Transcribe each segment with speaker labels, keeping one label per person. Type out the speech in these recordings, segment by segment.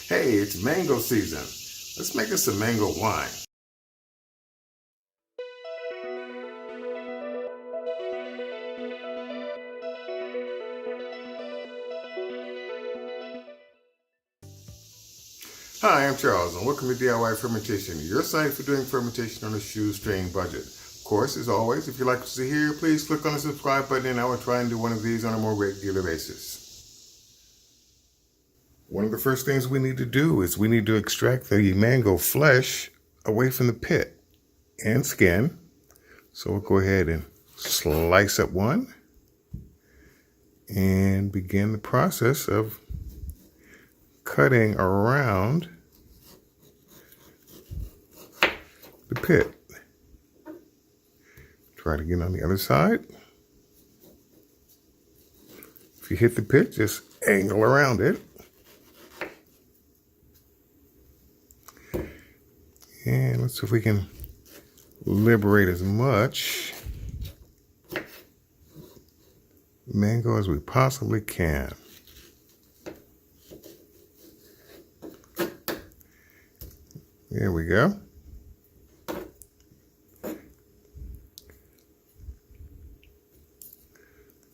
Speaker 1: Hey, it's mango season. Let's make us some mango wine. Hi, I'm Charles, and welcome to DIY Fermentation, your site for doing fermentation on a shoestring budget. Of course, as always, if you like what you see here, please click on the subscribe button, and I will try and do one of these on a more regular basis. One of the first things we need to do is we need to extract the mango flesh away from the pit and skin. So we'll go ahead and slice up one and begin the process of cutting around the pit. Try to get on the other side. If you hit the pit, just angle around it. And let's see if we can liberate as much mango as we possibly can. There we go.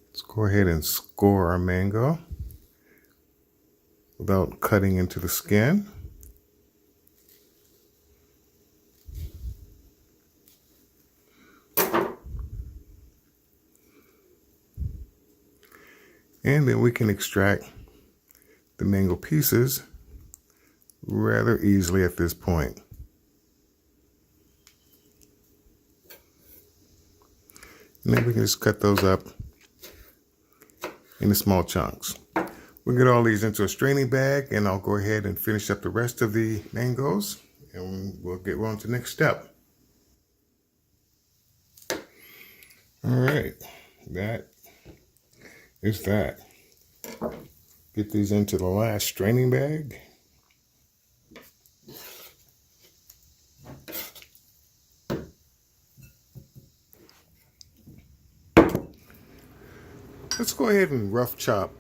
Speaker 1: Let's go ahead and score our mango without cutting into the skin. And then we can extract the mango pieces rather easily at this point. And then we can just cut those up into small chunks. We'll get all these into a straining bag, and I'll go ahead and finish up the rest of the mangoes, and we'll get on to the next step. All right, that is that. Get these into the last straining bag. Let's go ahead and rough chop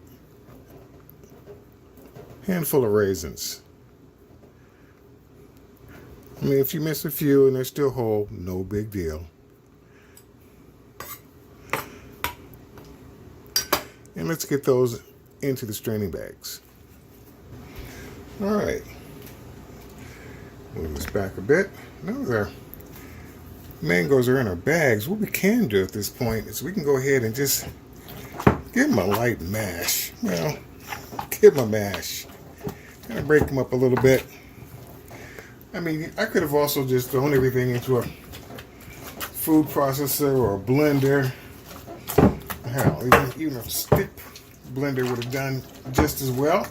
Speaker 1: a handful of raisins. I mean, if you miss a few and they're still whole, no big deal. And let's get those into the straining bags. All right. Move this back a bit. Now our mangoes are in our bags. What we can do at this point is we can go ahead and just give them a light mash. Well, give them a mash. Kind of break them up a little bit. I mean, I could have also just thrown everything into a food processor or a blender. Hell, even a stick blender would have done just as well.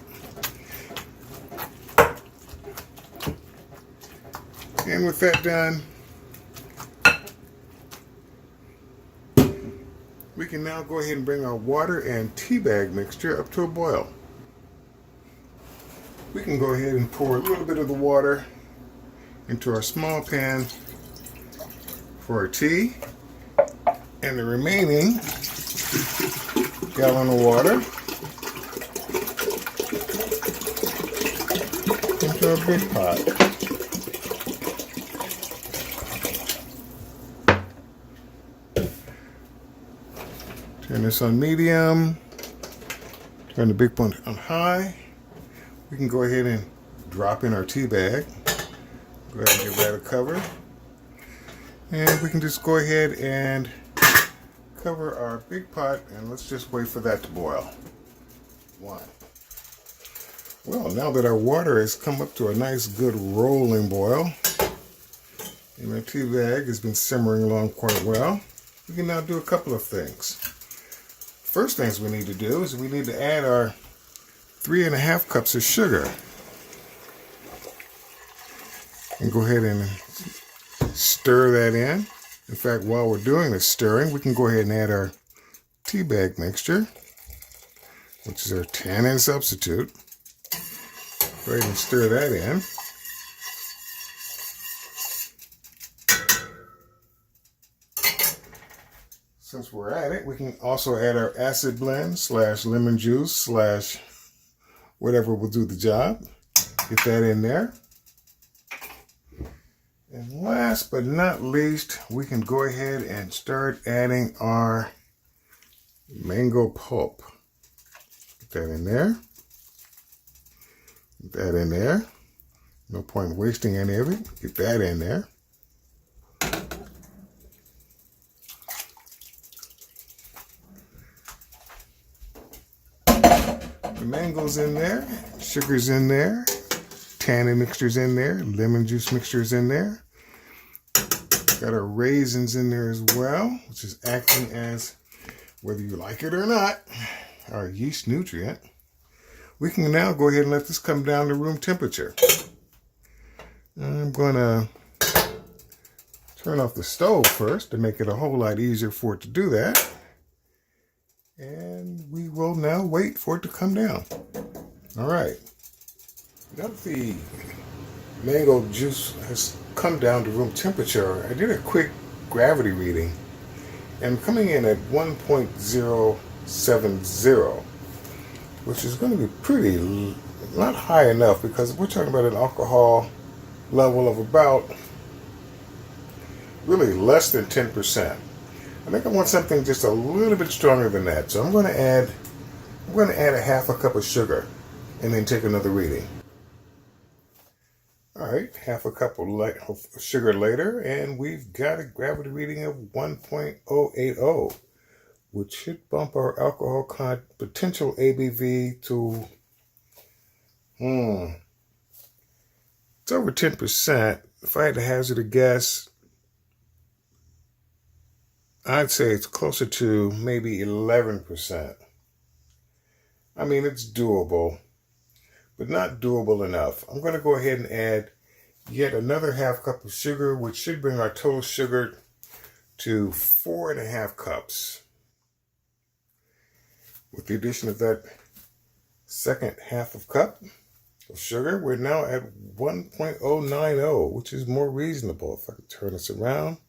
Speaker 1: And with that done, we can now go ahead and bring our water and tea bag mixture up to a boil. We can go ahead and pour a little bit of the water into our small pan for our tea, and the remaining gallon of water into our big pot. Turn this on medium, turn the big one on high. We can go ahead and drop in our tea bag. Go ahead and give that a cover. And we can just go ahead and cover our big pot, and let's just wait for that to boil. One. Well, now that our water has come up to a nice good rolling boil, and our tea bag has been simmering along quite well, we can now do a couple of things. First things we need to do is we need to add our 3½ cups of sugar. And go ahead and stir that in. In fact, while we're doing the stirring, we can go ahead and add our tea bag mixture, which is our tannin substitute. Go ahead and stir that in. since we're at it, we can also add our acid blend / lemon juice / whatever will do the job. Get that in there. And last but not least, we can go ahead and start adding our mango pulp. Get that in there. Get that in there. No point in wasting any of it. Get that in there. The mango's in there, sugar's in there, tannin mixture's in there, lemon juice mixture's in there. Got our raisins in there as well, which is acting as, whether you like it or not, our yeast nutrient. We can now go ahead and let this come down to room temperature. I'm going to turn off the stove first to make it a whole lot easier for it to do that. And we will now wait for it to come down. All right. Now that the mango juice has come down to room temperature, I did a quick gravity reading. And I'm coming in at 1.070, which is going to be pretty, not high enough, because we're talking about an alcohol level of about really less than 10%. I think I want something just a little bit stronger than that. So I'm going to add a half a cup of sugar and then take another reading. All right, half a cup of sugar later, and we've got a gravity reading of 1.080, which should bump our alcohol potential ABV to, it's over 10%. If I had to hazard a guess, I'd say it's closer to maybe 11%. I mean, it's doable, but not doable enough. I'm going to go ahead and add yet another half cup of sugar, which should bring our total sugar to 4.5 cups. With the addition of that second half of cup of sugar, we're now at 1.090, which is more reasonable. If I can turn this around,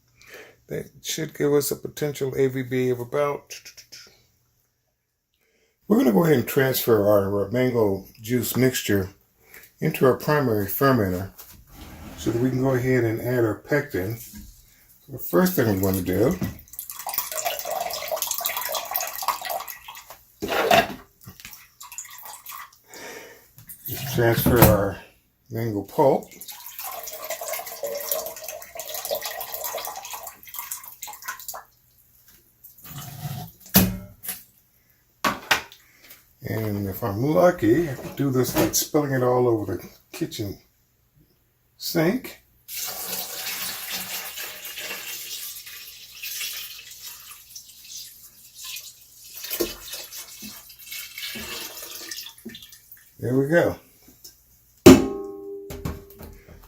Speaker 1: that should give us a potential ABV of about... We're going to go ahead and transfer our mango juice mixture into our primary fermenter so that we can go ahead and add our pectin. So the first thing we're going to do is transfer our mango pulp. And if I'm lucky, I can do this without spilling it all over the kitchen sink. There we go.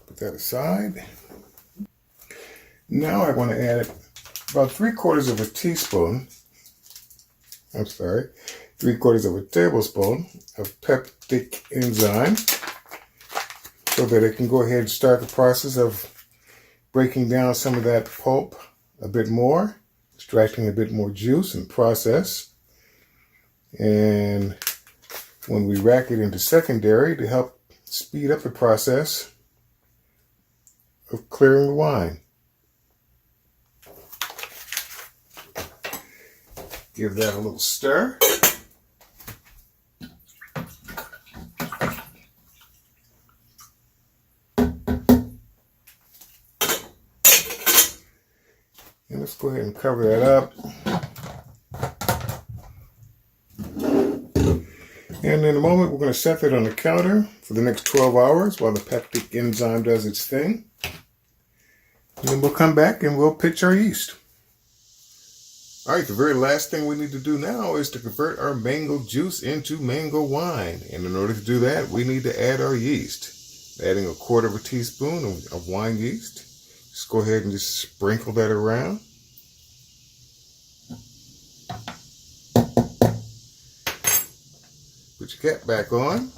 Speaker 1: Put that aside. Now I want to add about 3/4 of a teaspoon. I'm sorry. 3/4 of a tablespoon of peptic enzyme so that it can go ahead and start the process of breaking down some of that pulp a bit more, extracting a bit more juice in the process. And when we rack it into secondary, to help speed up the process of clearing the wine. Give that a little stir. And let's go ahead and cover that up. And in a moment, we're going to set that on the counter for the next 12 hours while the peptic enzyme does its thing. And then we'll come back and we'll pitch our yeast. All right, the very last thing we need to do now is to convert our mango juice into mango wine. And in order to do that, we need to add our yeast. Adding 1/4 teaspoon of wine yeast. Just go ahead and just sprinkle that around. Put your cap back on.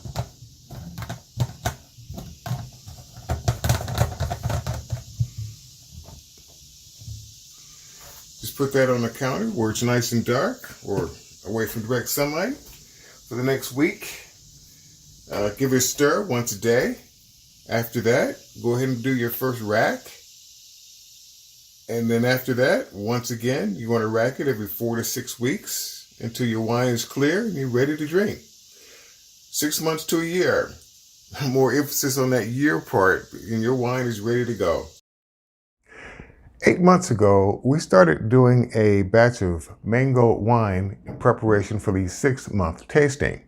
Speaker 1: Just put that on the counter where it's nice and dark or away from direct sunlight for the next week. Give it a stir once a day. After that, go ahead and do your first rack. And then after that, once again, you want to rack it every 4 to 6 weeks until your wine is clear and you're ready to drink. 6 months to a year. More emphasis on that year part, and your wine is ready to go. 8 months ago, we started doing a batch of mango wine in preparation for the 6-month tasting.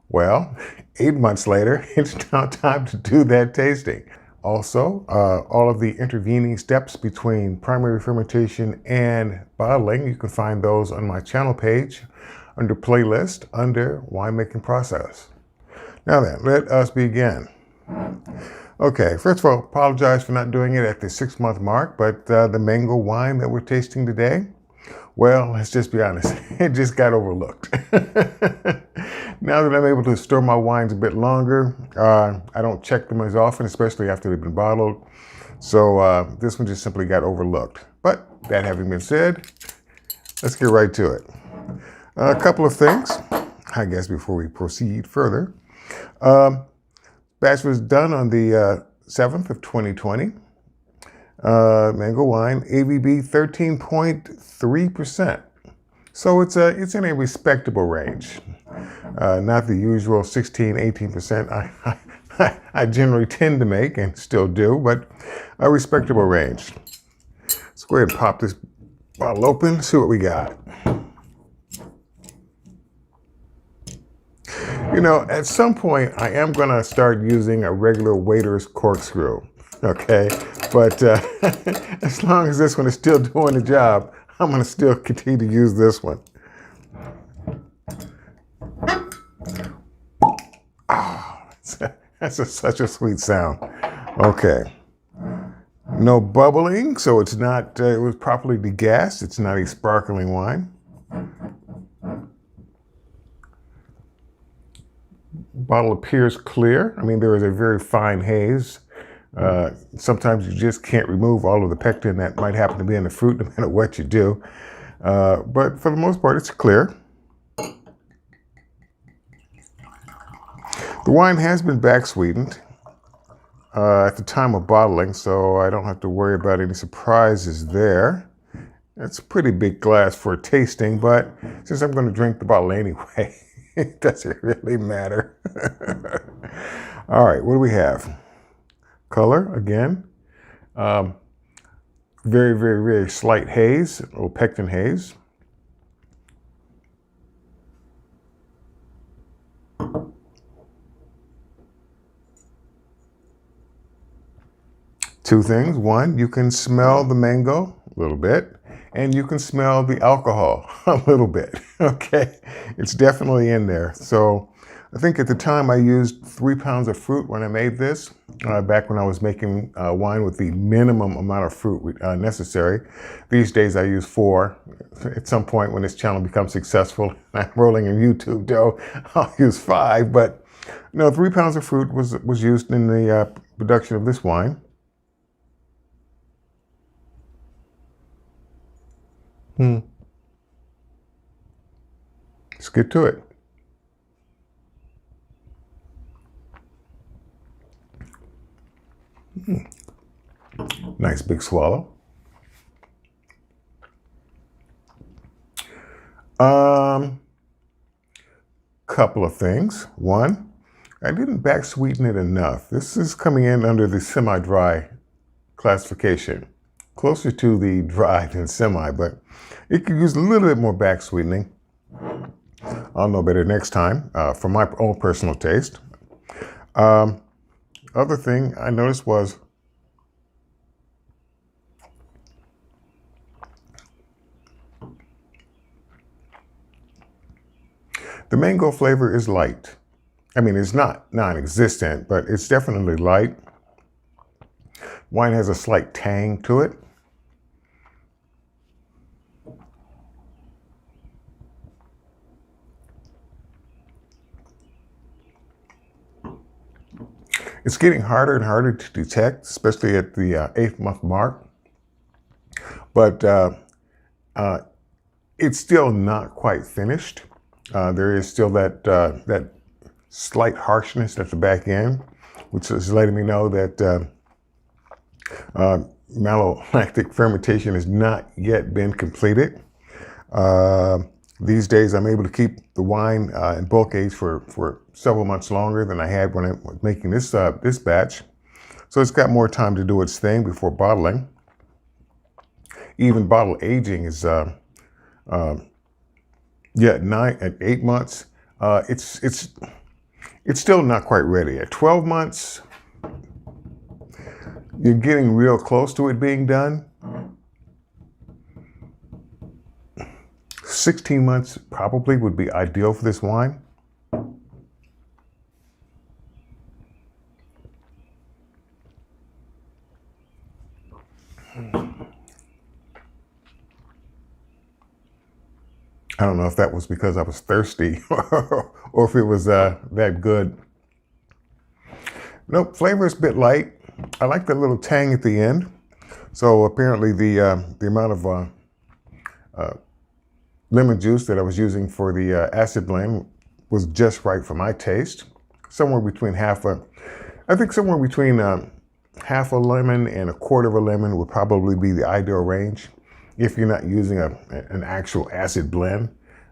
Speaker 1: Well, 8 months later, it's now time to do that tasting. Also, all of the intervening steps between primary fermentation and bottling, you can find those on my channel page under playlist under winemaking process. Now then, let us begin. Okay, first of all, apologize for not doing it at the 6-month mark, but the mango wine that we're tasting today, well, let's just be honest, it just got overlooked. Now that I'm able to store my wines a bit longer, I don't check them as often, especially after they've been bottled. So this one just simply got overlooked. But that having been said, let's get right to it. A couple of things, I guess, before we proceed further. Batch was done on the 7th of 2020. Mango wine, ABV 13.3%. So it's in a respectable range. Not the usual 16-18% I generally tend to make and still do, but a respectable range. Let's go ahead and pop this bottle open, see what we got. You know, at some point, I am going to start using a regular waiter's corkscrew, okay? But as long as this one is still doing the job, I'm going to still continue to use this one. Oh, that's such a sweet sound. Okay. No bubbling, so it's not, it was properly degassed. It's not a sparkling wine. Bottle appears clear. I mean, there is a very fine haze. Sometimes you just can't remove all of the pectin that might happen to be in the fruit, no matter what you do. But for the most part, it's clear. The wine has been back sweetened at the time of bottling, so I don't have to worry about any surprises there. It's a pretty big glass for a tasting, but since I'm going to drink the bottle anyway, it doesn't really matter. All right, what do we have? Color, again. Very, very, very slight haze, a little pectin haze. Two things. One, you can smell the mango a little bit, and you can smell the alcohol a little bit, okay? It's definitely in there. So I think at the time I used 3 pounds of fruit when I made this, back when I was making wine with the minimum amount of fruit necessary. These days I use 4. At some point when this channel becomes successful, I'm rolling in YouTube dough, I'll use 5. But no, 3 pounds of fruit was used in the production of this wine. Let's get to it. Nice big swallow. Couple of things. One, I didn't back sweeten it enough. This is coming in under the semi-dry classification. Closer to the dry than semi, but it could use a little bit more back sweetening. I'll know better next time for my own personal taste. Other thing I noticed was the mango flavor is light. I mean, it's not non-existent, but it's definitely light. Wine has a slight tang to it. It's getting harder and harder to detect, especially at the 8th month mark. But it's still not quite finished. There is still that slight harshness at the back end, which is letting me know that malolactic fermentation has not yet been completed. These days, I'm able to keep the wine in bulk age for several months longer than I had when I was making this batch. So it's got more time to do its thing before bottling. Even bottle aging is 8 months. It's still not quite ready. At 12 months, you're getting real close to it being done. 16 months probably would be ideal for this wine. I don't know if that was because I was thirsty or if it was that good. Nope, flavor is a bit light. I like that little tang at the end. So apparently the amount of lemon juice that I was using for the acid blend was just right for my taste. Somewhere between half a lemon and a quarter of a lemon would probably be the ideal range if you're not using an actual acid blend.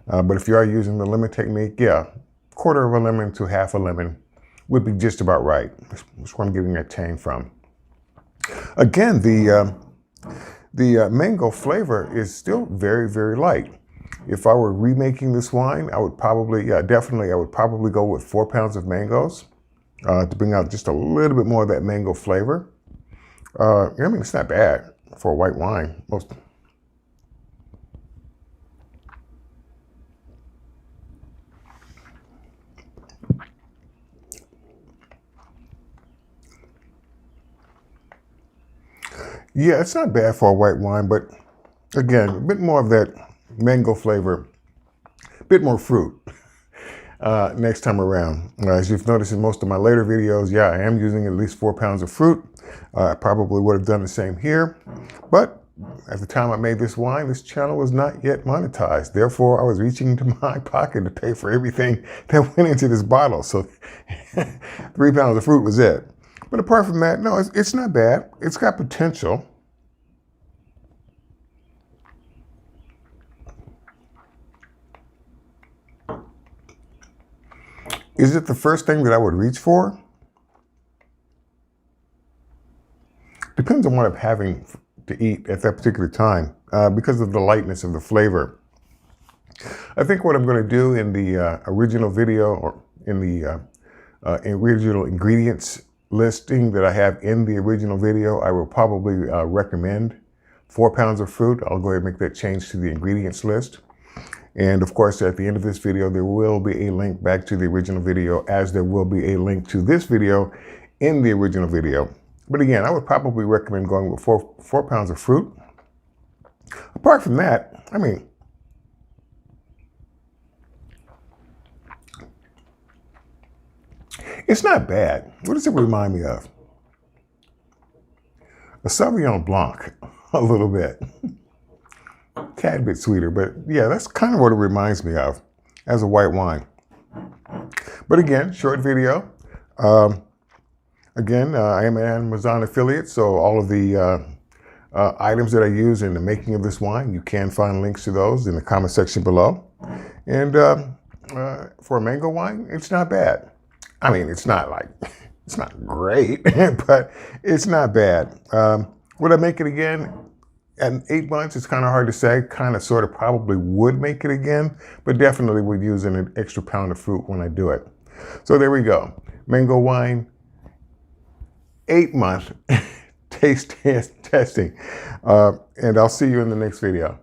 Speaker 1: But if you are using the lemon technique, yeah, quarter of a lemon to half a lemon would be just about right. That's where I'm getting that tang from. Again, the mango flavor is still very, very light. If I were remaking this wine, I would probably, I would probably go with 4 pounds of mangoes to bring out just a little bit more of that mango flavor. I mean, it's not bad for a white wine. Yeah, it's not bad for a white wine, but again, a bit more of that mango flavor, a bit more fruit next time around. As you've noticed in most of my later videos, yeah, I am using at least 4 pounds of fruit. I probably would have done the same here, but at the time I made this wine, this channel was not yet monetized. Therefore, I was reaching into my pocket to pay for everything that went into this bottle. So 3 pounds of fruit was it. But apart from that, no, it's not bad. It's got potential. Is it the first thing that I would reach for? Depends on what I'm having to eat at that particular time because of the lightness of the flavor. I think what I'm going to do in the original video or in the original ingredients listing that I have in the original video, I will probably recommend 4 pounds of fruit. I'll go ahead and make that change to the ingredients list. And of course, at the end of this video, there will be a link back to the original video, as there will be a link to this video in the original video. But again, I would probably recommend going with 4 pounds of fruit. Apart from that, I mean, it's not bad. What does it remind me of? A Sauvignon Blanc, a little bit. Tad bit sweeter, but yeah, that's kind of what it reminds me of as a white wine. But again, short video. Again, I am an Amazon affiliate, so all of the items that I use in the making of this wine, you can find links to those in the comment section below. And for a mango wine, it's not bad. I mean, it's not great, but it's not bad. Would I make it again? At 8 months, it's kind of hard to say. Kind of, sort of, probably would make it again, but definitely would use an extra pound of fruit when I do it. So there we go. Mango wine, 8-month taste testing. And I'll see you in the next video.